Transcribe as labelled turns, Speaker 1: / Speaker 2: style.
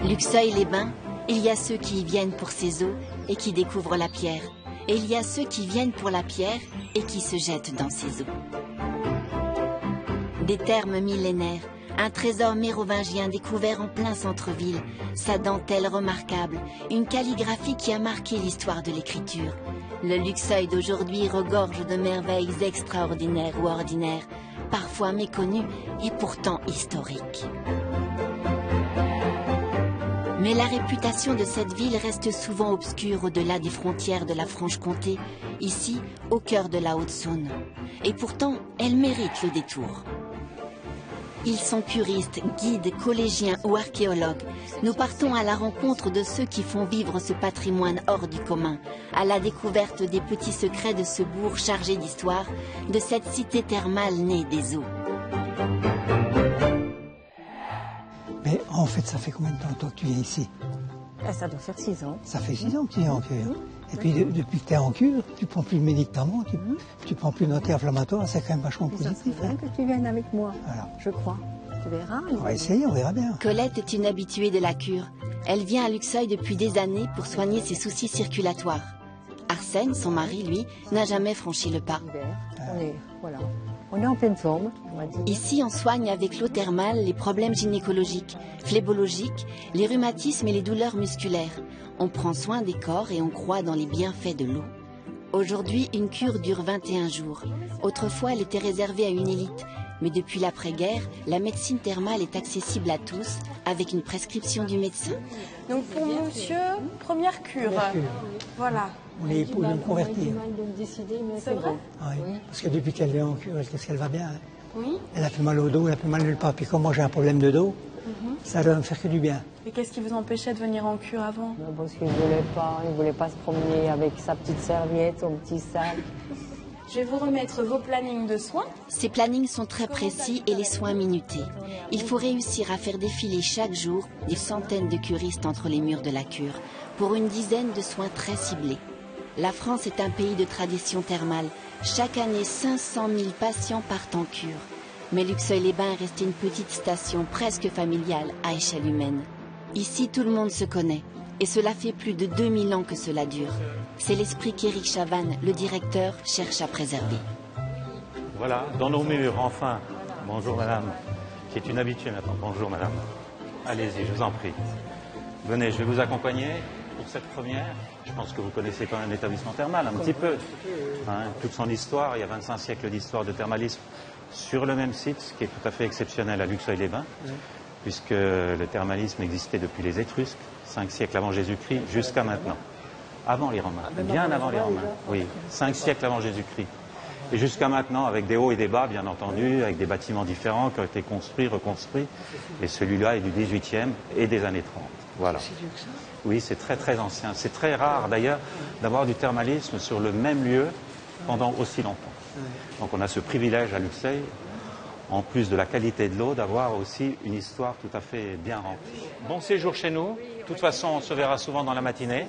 Speaker 1: Luxeuil-les-Bains, il y a ceux qui y viennent pour ses eaux et qui découvrent la pierre. Et il y a ceux qui viennent pour la pierre et qui se jettent dans ses eaux. Des thermes millénaires, un trésor mérovingien découvert en plein centre-ville, sa dentelle remarquable, une calligraphie qui a marqué l'histoire de l'écriture. Le Luxeuil d'aujourd'hui regorge de merveilles extraordinaires ou ordinaires, parfois méconnues et pourtant historiques. Mais la réputation de cette ville reste souvent obscure au-delà des frontières de la Franche-Comté, ici, au cœur de la Haute-Saône. Et pourtant, elle mérite le détour. Ils sont curistes, guides, collégiens ou archéologues. Nous partons à la rencontre de ceux qui font vivre ce patrimoine hors du commun, à la découverte des petits secrets de ce bourg chargé d'histoire, de cette cité thermale née des eaux.
Speaker 2: Mais en fait, ça fait combien de temps toi que tu viens ici?
Speaker 3: Ça doit faire 6 ans.
Speaker 2: Ça fait 6 ans que tu es en cure. Et puis depuis que tu es en cure, tu ne prends plus de médicaments, tu prends plus d'anti-inflammatoires, c'est quand même vachement positif.
Speaker 3: C'est bien que tu viennes avec moi,
Speaker 2: voilà.
Speaker 3: Je crois. Tu verras.
Speaker 2: On va essayer, on verra bien.
Speaker 1: Colette est une habituée de la cure. Elle vient à Luxeuil depuis des années pour soigner ses soucis circulatoires. Arsène, son mari, lui, n'a jamais franchi le pas.
Speaker 3: On est en pleine forme, on va dire.
Speaker 1: Ici, on soigne avec l'eau thermale les problèmes gynécologiques, phlébologiques, les rhumatismes et les douleurs musculaires. On prend soin des corps et on croit dans les bienfaits de l'eau. Aujourd'hui, une cure dure 21 jours. Autrefois, elle était réservée à une élite. Mais depuis l'après-guerre, la médecine thermale est accessible à tous, avec une prescription du médecin.
Speaker 4: Donc pour monsieur, première cure. Voilà.
Speaker 2: On est pour nous convertir.
Speaker 4: C'est vrai?
Speaker 2: Oui, parce que depuis qu'elle est en cure, qu'est-ce qu'elle va bien.
Speaker 4: Oui.
Speaker 2: Elle a plus mal au dos, elle a plus mal nulle part. Puis comme moi j'ai un problème de dos, ça doit me faire que du bien.
Speaker 4: Et qu'est-ce qui vous empêchait de venir en cure avant?
Speaker 3: Parce qu'il ne voulait pas se promener avec sa petite serviette, son petit sac.
Speaker 4: Je vais vous remettre vos plannings de soins.
Speaker 1: Ces plannings sont très précis et les soins minutés. Il faut réussir à faire défiler chaque jour des centaines de curistes entre les murs de la cure pour une dizaine de soins très ciblés. La France est un pays de tradition thermale. Chaque année, 500 000 patients partent en cure. Mais Luxeuil-les-Bains est resté une petite station presque familiale à échelle humaine. Ici, tout le monde se connaît. Et cela fait plus de 2000 ans que cela dure. C'est l'esprit qu'Éric Chavannes, le directeur, cherche à préserver.
Speaker 5: Voilà, dans nos murs, enfin. Bonjour madame, qui est une habituée maintenant. Bonjour madame. Allez-y, je vous en prie. Venez, je vais vous accompagner pour cette première. Je pense que vous connaissez quand même l'établissement thermal, un petit peu. Hein, toute son histoire, il y a 25 siècles d'histoire de thermalisme sur le même site, ce qui est tout à fait exceptionnel à Luxeuil-les-Bains, puisque le thermalisme existait depuis les Étrusques, 5 siècles avant Jésus-Christ, jusqu'à maintenant. Avant les Romains, bien avant les Romains, oui, 5 siècles avant Jésus-Christ. Et jusqu'à maintenant, avec des hauts et des bas, bien entendu, avec des bâtiments différents qui ont été construits, reconstruits. Et celui-là est du 18e et des années 30. Voilà. Oui, c'est très très ancien. C'est très rare d'ailleurs d'avoir du thermalisme sur le même lieu pendant aussi longtemps. Donc on a ce privilège à Luxeuil, en plus de la qualité de l'eau, d'avoir aussi une histoire tout à fait bien remplie. Bon séjour chez nous. De toute façon, on se verra souvent dans la matinée.